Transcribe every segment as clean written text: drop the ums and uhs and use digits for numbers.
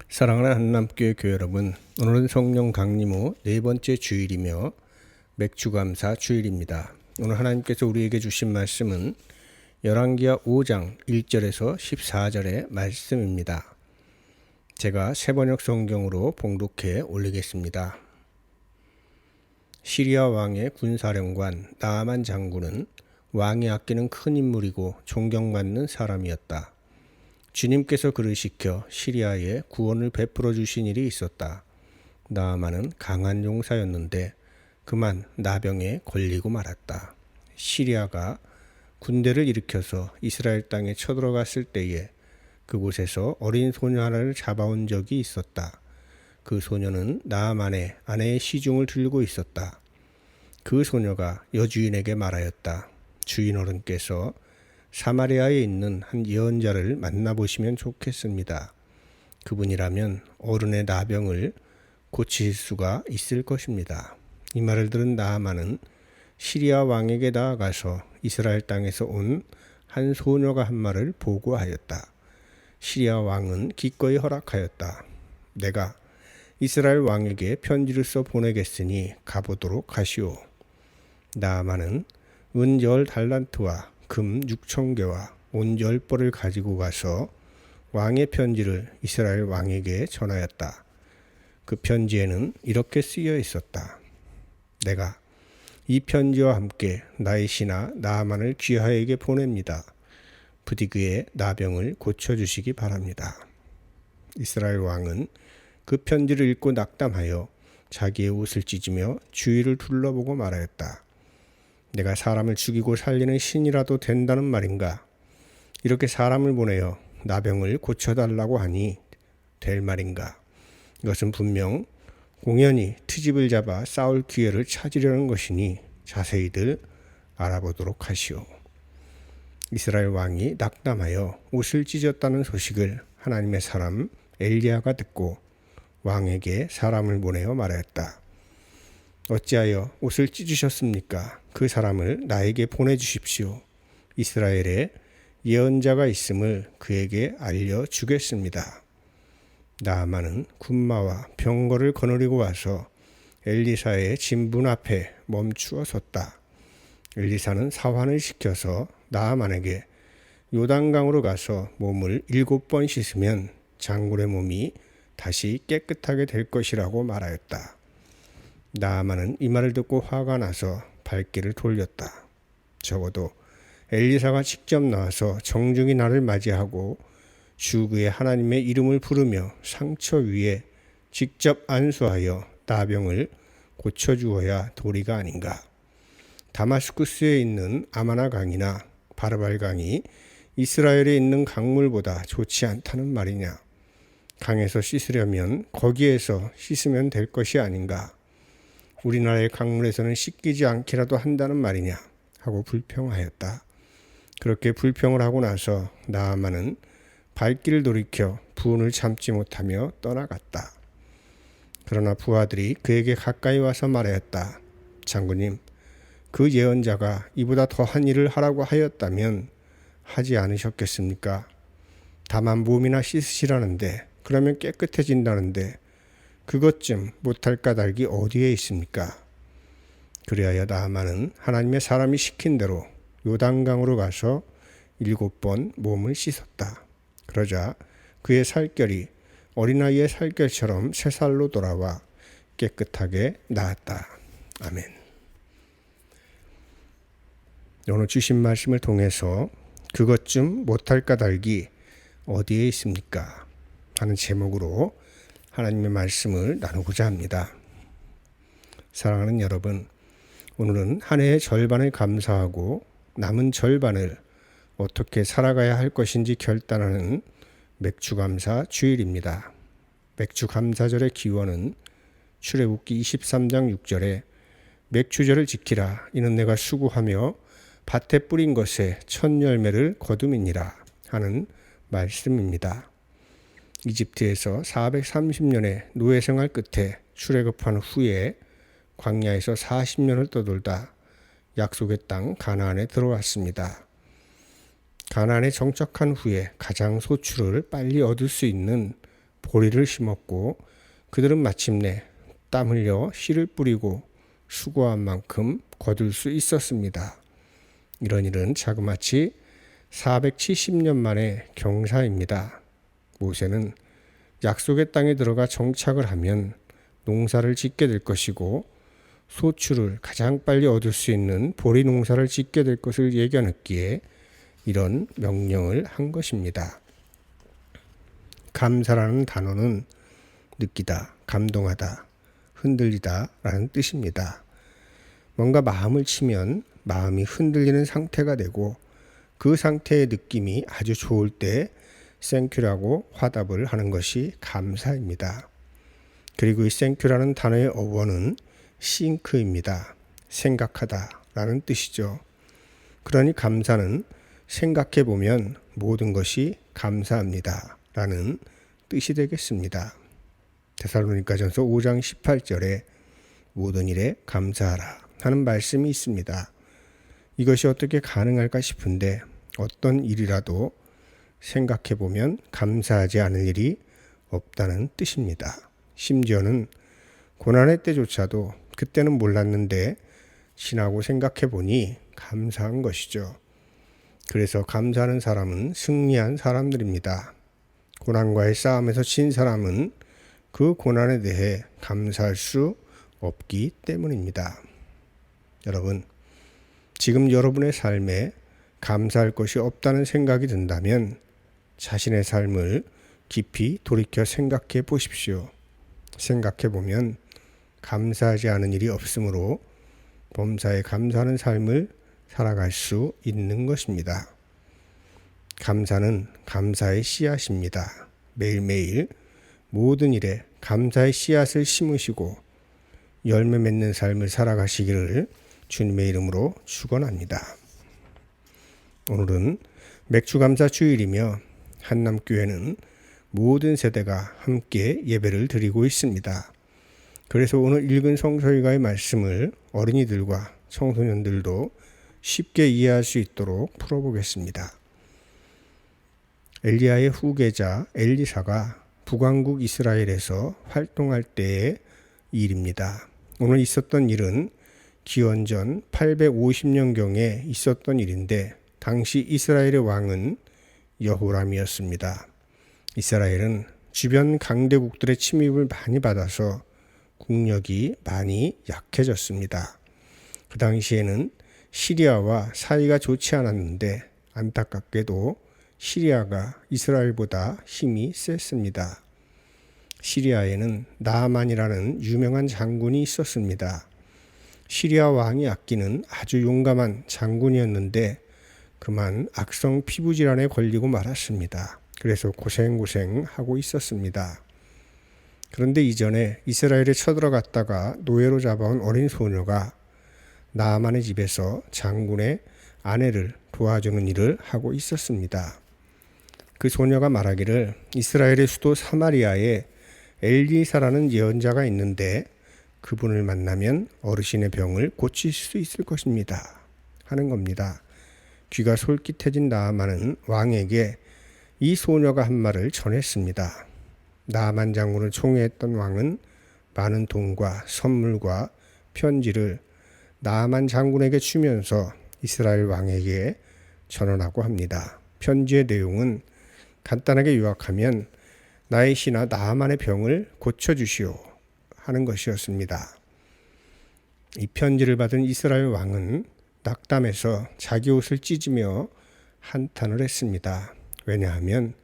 사랑하는 한남교회 교회 여러분, 오늘은 성령 강림 후 네 번째 주일이며 맥주감사 주일입니다. 오늘 하나님께서 우리에게 주신 말씀은 열왕기하 5장 1절에서 14절의 말씀입니다. 제가 새번역 성경으로 봉독해 올리겠습니다. 시리아 왕의 군사령관 나아만 장군은 왕이 아끼는 큰 인물이고 존경받는 사람이었다. 주님께서 그를 시켜 시리아에 구원을 베풀어 주신 일이 있었다. 나아만은 강한 용사였는데 그만 나병에 걸리고 말았다. 시리아가 군대를 일으켜서 이스라엘 땅에 쳐들어갔을 때에 그곳에서 어린 소녀 하나를 잡아온 적이 있었다. 그 소녀는 나아만의 아내의 시중을 들고 있었다. 그 소녀가 여주인에게 말하였다. 주인 어른께서 사마리아에 있는 한 예언자를 만나보시면 좋겠습니다. 그분이라면 어른의 나병을 고치실 수가 있을 것입니다. 이 말을 들은 나아만은 시리아 왕에게 나아가서 이스라엘 땅에서 온 한 소녀가 한 말을 보고하였다. 시리아 왕은 기꺼이 허락하였다. 내가 이스라엘 왕에게 편지를 써 보내겠으니 가보도록 하시오. 나아만은 은 10달란트와 금 6,000개와 온 10벌을 가지고 가서 왕의 편지를 이스라엘 왕에게 전하였다. 그 편지에는 이렇게 쓰여 있었다. 내가 이 편지와 함께 나의 신하 나아만을 귀하에게 보냅니다. 부디 그의 나병을 고쳐주시기 바랍니다. 이스라엘 왕은 그 편지를 읽고 낙담하여 자기의 옷을 찢으며 주위를 둘러보고 말하였다. 내가 사람을 죽이고 살리는 신이라도 된다는 말인가? 이렇게 사람을 보내어 나병을 고쳐달라고 하니 될 말인가? 이것은 분명 공연히 트집을 잡아 싸울 기회를 찾으려는 것이니 자세히들 알아보도록 하시오. 이스라엘 왕이 낙담하여 옷을 찢었다는 소식을 하나님의 사람 엘리야가 듣고 왕에게 사람을 보내어 말하였다. 어찌하여 옷을 찢으셨습니까? 그 사람을 나에게 보내주십시오. 이스라엘에 예언자가 있음을 그에게 알려주겠습니다. 나아만은 군마와 병거를 거느리고 와서 엘리사의 진분 앞에 멈추어 섰다. 엘리사는 사환을 시켜서 나아만에게 요단강으로 가서 몸을 7번 씻으면 장군의 몸이 다시 깨끗하게 될 것이라고 말하였다. 나아만은 이 말을 듣고 화가 나서 발길을 돌렸다. 적어도 엘리사가 직접 나와서 정중히 나를 맞이하고 주 그의 하나님의 이름을 부르며 상처 위에 직접 안수하여 나병을 고쳐주어야 도리가 아닌가. 다마스쿠스에 있는 아마나 강이나 바르발 강이 이스라엘에 있는 강물보다 좋지 않다는 말이냐. 강에서 씻으려면 거기에서 씻으면 될 것이 아닌가. 우리나라의 강물에서는 씻기지 않기라도 한다는 말이냐 하고 불평하였다. 그렇게 불평을 하고 나서 나아만은 발길을 돌이켜 분을 참지 못하며 떠나갔다. 그러나 부하들이 그에게 가까이 와서 말하였다. 장군님, 그 예언자가 이보다 더한 일을 하라고 하였다면 하지 않으셨겠습니까? 다만 몸이나 씻으시라는데 그러면 깨끗해진다는데 그것 좀 못할 까닭이 어디에 있습니까? 그리하여 나아만은 하나님의 사람이 시킨 대로 요단강으로 가서 7번 몸을 씻었다. 그러자 그의 살결이 어린아이의 살결처럼 새 살로 돌아와 깨끗하게 나았다. 아멘. 오늘 주신 말씀을 통해서 그것 좀 못할 까닭이 어디에 있습니까? 하는 제목으로 하나님의 말씀을 나누고자 합니다. 사랑하는 여러분, 오늘은 한 해의 절반을 감사하고 남은 절반을 어떻게 살아가야 할 것인지 결단하는 맥주감사 주일입니다. 맥주감사절의 기원은 출애굽기 23장 6절에 맥주절을 지키라. 이는 내가 수고하며 밭에 뿌린 것에 첫 열매를 거둠이니라 하는 말씀입니다. 이집트에서 430년의 노예 생활 끝에 출애굽한 후에 광야에서 40년을 떠돌다 약속의 땅 가나안에 들어왔습니다. 가나안에 정착한 후에 가장 소출을 빨리 얻을 수 있는 보리를 심었고 그들은 마침내 땀 흘려 씨를 뿌리고 수고한 만큼 거둘 수 있었습니다. 이런 일은 자그마치 470년 만의 경사입니다. 모세는 약속의 땅에 들어가 정착을 하면 농사를 짓게 될 것이고 소출을 가장 빨리 얻을 수 있는 보리 농사를 짓게 될 것을 예견했기에 이런 명령을 한 것입니다. 감사라는 단어는 느끼다, 감동하다, 흔들리다 라는 뜻입니다. 뭔가 마음을 치면 마음이 흔들리는 상태가 되고 그 상태의 느낌이 아주 좋을 때 땡큐라고 화답을 하는 것이 감사입니다. 그리고 이 땡큐라는 단어의 어원은 싱크입니다. 생각하다 라는 뜻이죠. 그러니 감사는 생각해 보면 모든 것이 감사합니다 라는 뜻이 되겠습니다. 데살로니가전서 5장 18절에 모든 일에 감사하라 하는 말씀이 있습니다. 이것이 어떻게 가능할까 싶은데 어떤 일이라도 생각해 보면 감사하지 않을 일이 없다는 뜻입니다. 심지어는 고난의 때조차도 그때는 몰랐는데 지나고 생각해 보니 감사한 것이죠. 그래서 감사하는 사람은 승리한 사람들입니다. 고난과의 싸움에서 진 사람은 그 고난에 대해 감사할 수 없기 때문입니다. 여러분, 지금 여러분의 삶에 감사할 것이 없다는 생각이 든다면 자신의 삶을 깊이 돌이켜 생각해 보십시오. 생각해 보면 감사하지 않은 일이 없으므로 범사에 감사하는 삶을 살아갈 수 있는 것입니다. 감사는 감사의 씨앗입니다. 매일매일 모든 일에 감사의 씨앗을 심으시고 열매 맺는 삶을 살아가시기를 주님의 이름으로 축원합니다. 오늘은 맥주감사 주일이며 한남교회는 모든 세대가 함께 예배를 드리고 있습니다. 그래서 오늘 읽은 성서일가의 말씀을 어린이들과 청소년들도 쉽게 이해할 수 있도록 풀어보겠습니다. 엘리야의 후계자 엘리사가 북왕국 이스라엘에서 활동할 때의 일입니다. 오늘 있었던 일은 기원전 850년경에 있었던 일인데 당시 이스라엘의 왕은 여호람이었습니다. 이스라엘은 주변 강대국들의 침입을 많이 받아서 국력이 많이 약해졌습니다. 그 당시에는 시리아와 사이가 좋지 않았는데 안타깝게도 시리아가 이스라엘보다 힘이 셌습니다. 시리아에는 나아만이라는 유명한 장군이 있었습니다. 시리아 왕이 아끼는 아주 용감한 장군이었는데 그만 악성 피부질환에 걸리고 말았습니다. 그래서 고생하고 있었습니다. 그런데 이전에 이스라엘에 쳐들어갔다가 노예로 잡아온 어린 소녀가 나아만의 집에서 장군의 아내를 도와주는 일을 하고 있었습니다. 그 소녀가 말하기를 이스라엘의 수도 사마리아에 엘리사라는 예언자가 있는데 그분을 만나면 어르신의 병을 고칠 수 있을 것입니다 하는 겁니다. 귀가 솔깃해진 나아만은 왕에게 이 소녀가 한 말을 전했습니다. 나아만 장군을 총애했던 왕은 많은 돈과 선물과 편지를 나아만 장군에게 주면서 이스라엘 왕에게 전언하고 합니다. 편지의 내용은 간단하게 요약하면 나의 신하 나아만의 병을 고쳐주시오 하는 것이었습니다. 이 편지를 받은 이스라엘 왕은 낙담해서 자기 옷을 찢으며 한탄을 했습니다. 왜냐하면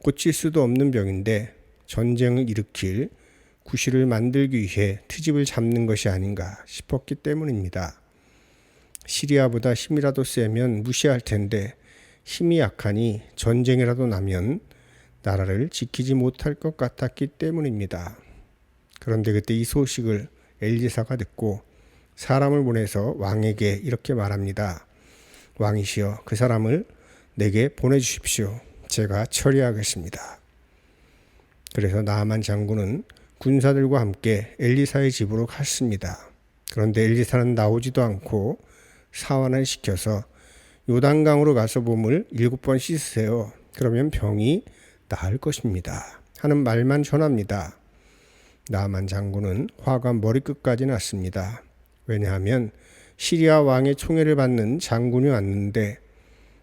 고칠 수도 없는 병인데 전쟁을 일으킬 구실을 만들기 위해 트집을 잡는 것이 아닌가 싶었기 때문입니다. 시리아보다 힘이라도 세면 무시할 텐데 힘이 약하니 전쟁이라도 나면 나라를 지키지 못할 것 같았기 때문입니다. 그런데 그때 이 소식을 엘리사가 듣고 사람을 보내서 왕에게 이렇게 말합니다. 왕이시여, 그 사람을 내게 보내주십시오. 제가 처리하겠습니다. 그래서 나아만 장군은 군사들과 함께 엘리사의 집으로 갔습니다. 그런데 엘리사는 나오지도 않고 사환을 시켜서 요단강으로 가서 몸을 7번 씻으세요. 그러면 병이 나을 것입니다. 하는 말만 전합니다. 나아만 장군은 화가 머리끝까지 났습니다. 왜냐하면 시리아 왕의 총애를 받는 장군이 왔는데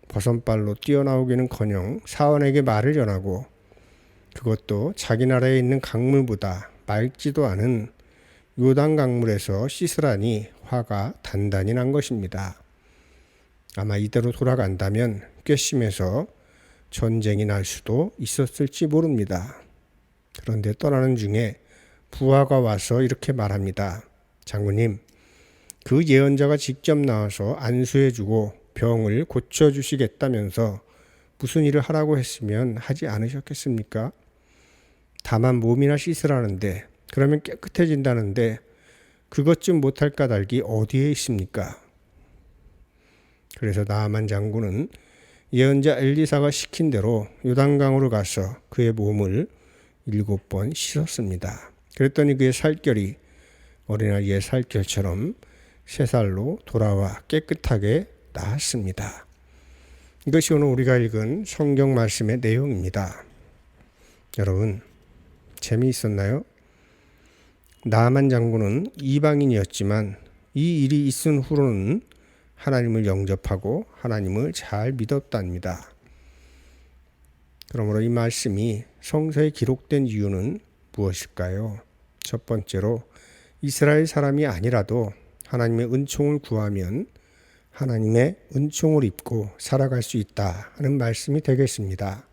버선발로 뛰어나오기는커녕 사원에게 말을 전하고 그것도 자기 나라에 있는 강물보다 맑지도 않은 요단 강물에서 씻으라니 화가 단단히 난 것입니다. 아마 이대로 돌아간다면 괘씸해서 전쟁이 날 수도 있었을지 모릅니다. 그런데 떠나는 중에 부하가 와서 이렇게 말합니다. 장군님, 그 예언자가 직접 나와서 안수해주고 병을 고쳐주시겠다면서 무슨 일을 하라고 했으면 하지 않으셨겠습니까? 다만 몸이나 씻으라는데, 그러면 깨끗해진다는데 그것 좀 못할 까닭이 어디에 있습니까? 그래서 나아만 장군은 예언자 엘리사가 시킨 대로 요단강으로 가서 그의 몸을 7번 씻었습니다. 그랬더니 그의 살결이 어린아이의 살결처럼 새 살로 돌아와 깨끗하게 나았습니다. 이것이 오늘 우리가 읽은 성경 말씀의 내용입니다. 여러분, 재미있었나요? 나아만 장군은 이방인이었지만 이 일이 있은 후로는 하나님을 영접하고 하나님을 잘 믿었답니다. 그러므로 이 말씀이 성서에 기록된 이유는 무엇일까요? 첫 번째로 이스라엘 사람이 아니라도 하나님의 은총을 구하면 하나님의 은총을 입고 살아갈 수 있다 하는 말씀이 되겠습니다.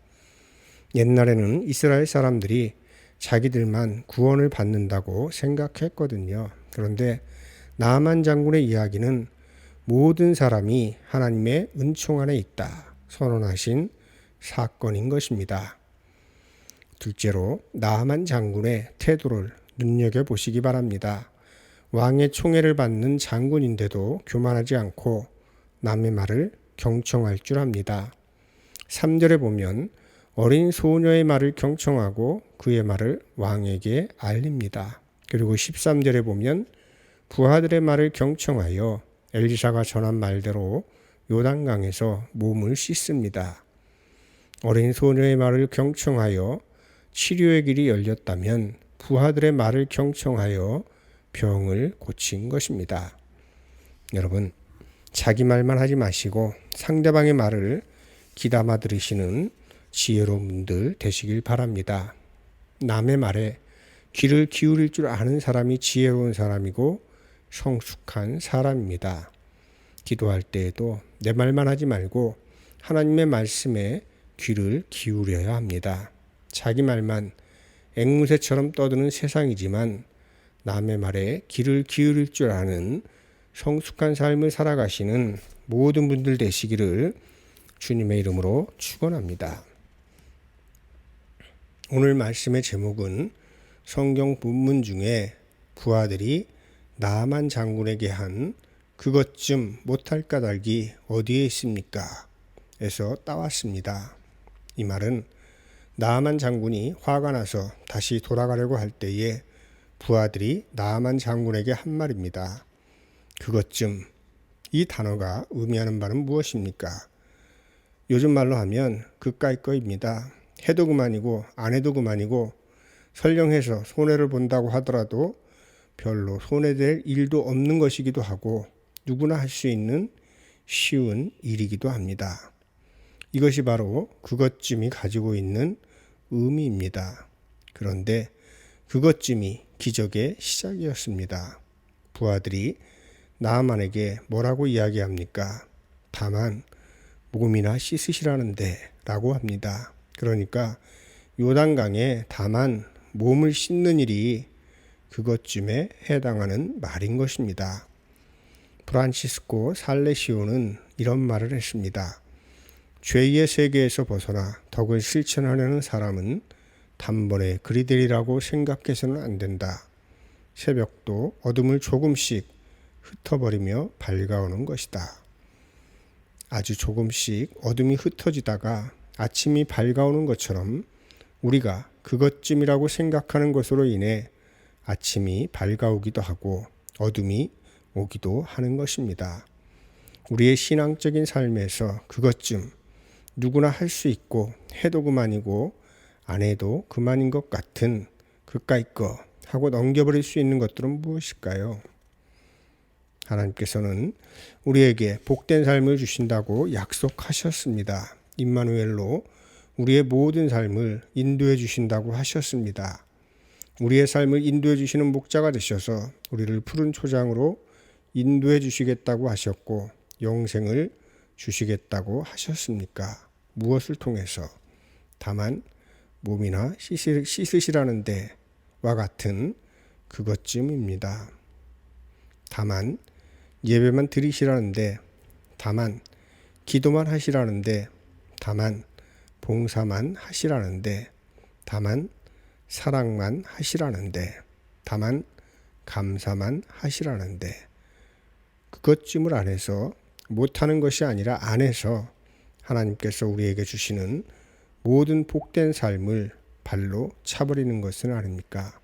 옛날에는 이스라엘 사람들이 자기들만 구원을 받는다고 생각했거든요. 그런데 나아만 장군의 이야기는 모든 사람이 하나님의 은총 안에 있다 선언하신 사건인 것입니다. 둘째로 나아만 장군의 태도를 눈여겨보시기 바랍니다. 왕의 총애를 받는 장군인데도 교만하지 않고 남의 말을 경청할 줄 압니다. 3절에 보면 어린 소녀의 말을 경청하고 그의 말을 왕에게 알립니다. 그리고 13절에 보면 부하들의 말을 경청하여 엘리사가 전한 말대로 요단강에서 몸을 씻습니다. 어린 소녀의 말을 경청하여 치료의 길이 열렸다면 부하들의 말을 경청하여 병을 고친 것입니다. 여러분, 자기 말만 하지 마시고 상대방의 말을 귀담아 들으시는 지혜로운 분들 되시길 바랍니다. 남의 말에 귀를 기울일 줄 아는 사람이 지혜로운 사람이고 성숙한 사람입니다. 기도할 때에도 내 말만 하지 말고 하나님의 말씀에 귀를 기울여야 합니다. 자기 말만 앵무새처럼 떠드는 세상이지만 남의 말에 귀를 기울일 줄 아는 성숙한 삶을 살아가시는 모든 분들 되시기를 주님의 이름으로 축원합니다. 오늘 말씀의 제목은 성경 본문 중에 부하들이 나아만 장군에게 한 그것 좀 못할 까닭이 어디에 있습니까? 에서 따왔습니다. 이 말은 나아만 장군이 화가 나서 다시 돌아가려고 할 때에 부하들이 나아만 장군에게 한 말입니다. 그것 좀, 이 단어가 의미하는 바는 무엇입니까? 요즘 말로 하면 그까이 거입니다. 해도 그만이고 안 해도 그만이고 설령해서 손해를 본다고 하더라도 별로 손해될 일도 없는 것이기도 하고 누구나 할 수 있는 쉬운 일이기도 합니다. 이것이 바로 그것쯤이 가지고 있는 의미입니다. 그런데 그것쯤이 기적의 시작이었습니다. 부하들이 나아만에게 뭐라고 이야기합니까? 다만 몸이나 씻으시라는데 라고 합니다. 그러니까 요단강에 다만 몸을 씻는 일이 그것쯤에 해당하는 말인 것입니다. 프란치스코 살레시오는 이런 말을 했습니다. 죄의 세계에서 벗어나 덕을 실천하려는 사람은 단번에 그리 되리라고 생각해서는 안 된다. 새벽도 어둠을 조금씩 흩어버리며 밝아오는 것이다. 아주 조금씩 어둠이 흩어지다가 아침이 밝아오는 것처럼 우리가 그것쯤이라고 생각하는 것으로 인해 아침이 밝아오기도 하고 어둠이 오기도 하는 것입니다. 우리의 신앙적인 삶에서 그것쯤 누구나 할 수 있고 해도 그만이고 안 해도 그만인 것 같은 그까이 거 하고 넘겨버릴 수 있는 것들은 무엇일까요? 하나님께서는 우리에게 복된 삶을 주신다고 약속하셨습니다. 임마누엘로 우리의 모든 삶을 인도해 주신다고 하셨습니다. 우리의 삶을 인도해 주시는 목자가 되셔서 우리를 푸른 초장으로 인도해 주시겠다고 하셨고 영생을 주시겠다고 하셨습니까? 무엇을 통해서? 다만 몸이나 씻으시라는 데와 같은 그것쯤입니다. 다만 예배만 드리시라는데, 다만 기도만 하시라는데, 다만 봉사만 하시라는데, 다만 사랑만 하시라는데, 다만 감사만 하시라는데, 그것쯤을 안 해서 못하는 것이 아니라 안 해서 하나님께서 우리에게 주시는 모든 복된 삶을 발로 차버리는 것은 아닙니까?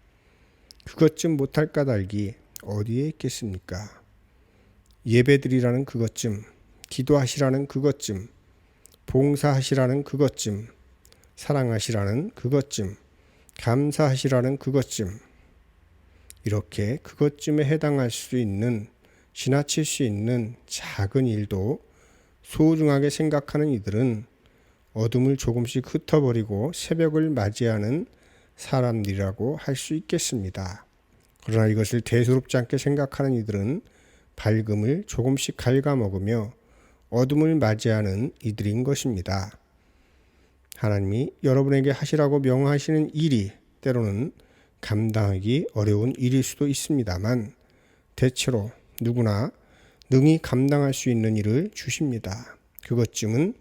그것쯤 못할 까닭이 어디에 있겠습니까? 예배드리라는 그것쯤, 기도하시라는 그것쯤, 봉사하시라는 그것쯤, 사랑하시라는 그것쯤, 감사하시라는 그것쯤, 이렇게 그것쯤에 해당할 수 있는, 지나칠 수 있는 작은 일도 소중하게 생각하는 이들은 어둠을 조금씩 흩어버리고 새벽을 맞이하는 사람들이라고 할 수 있겠습니다. 그러나 이것을 대수롭지 않게 생각하는 이들은 밝음을 조금씩 갉아먹으며 어둠을 맞이하는 이들인 것입니다. 하나님이 여러분에게 하시라고 명하시는 일이 때로는 감당하기 어려운 일일 수도 있습니다만 대체로 누구나 능히 감당할 수 있는 일을 주십니다. 그것쯤은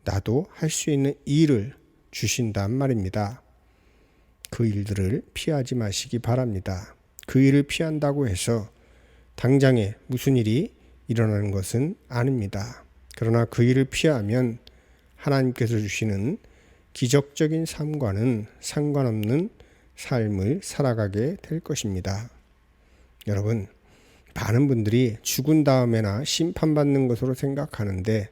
나도 할 수 있는 일을 주신단 말입니다. 그 일들을 피하지 마시기 바랍니다. 그 일을 피한다고 해서 당장에 무슨 일이 일어나는 것은 아닙니다. 그러나 그 일을 피하면 하나님께서 주시는 기적적인 삶과는 상관없는 삶을 살아가게 될 것입니다. 여러분, 많은 분들이 죽은 다음에나 심판받는 것으로 생각하는데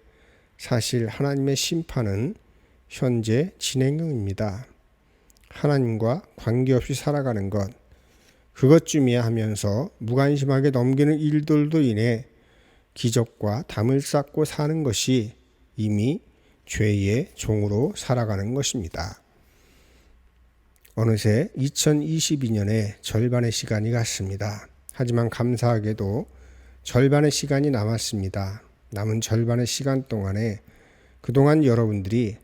사실 하나님의 심판은 현재 진행 중입니다. 하나님과 관계없이 살아가는 것, 그것쯤이야 하면서 무관심하게 넘기는 일들도 인해 기적과 담을 쌓고 사는 것이 이미 죄의 종으로 살아가는 것입니다. 어느새 2022년의 절반의 시간이 갔습니다. 하지만 감사하게도 절반의 시간이 남았습니다. 남은 절반의 시간 동안에 그동안 여러분들이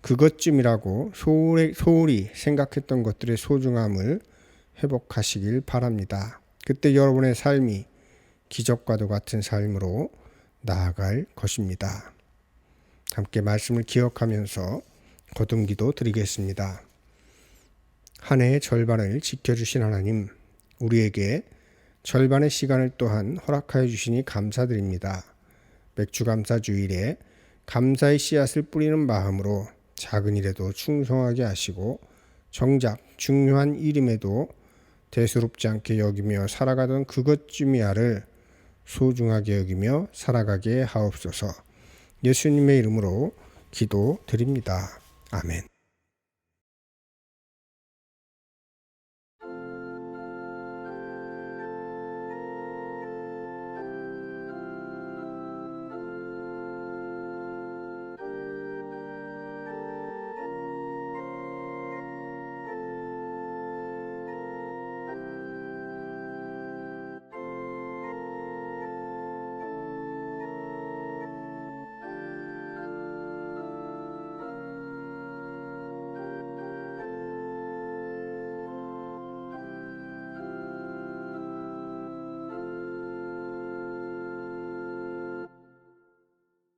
그것쯤이라고 소홀히 생각했던 것들의 소중함을 회복하시길 바랍니다. 그때 여러분의 삶이 기적과도 같은 삶으로 나아갈 것입니다. 함께 말씀을 기억하면서 거듭기도 드리겠습니다. 한 해의 절반을 지켜주신 하나님, 우리에게 절반의 시간을 또한 허락하여 주시니 감사드립니다. 맥주감사주일에 감사의 씨앗을 뿌리는 마음으로 작은 일에도 충성하게 하시고 정작 중요한 일임에도 대수롭지 않게 여기며 살아가던 그것쯤이야를 소중하게 여기며 살아가게 하옵소서. 예수님의 이름으로 기도드립니다. 아멘.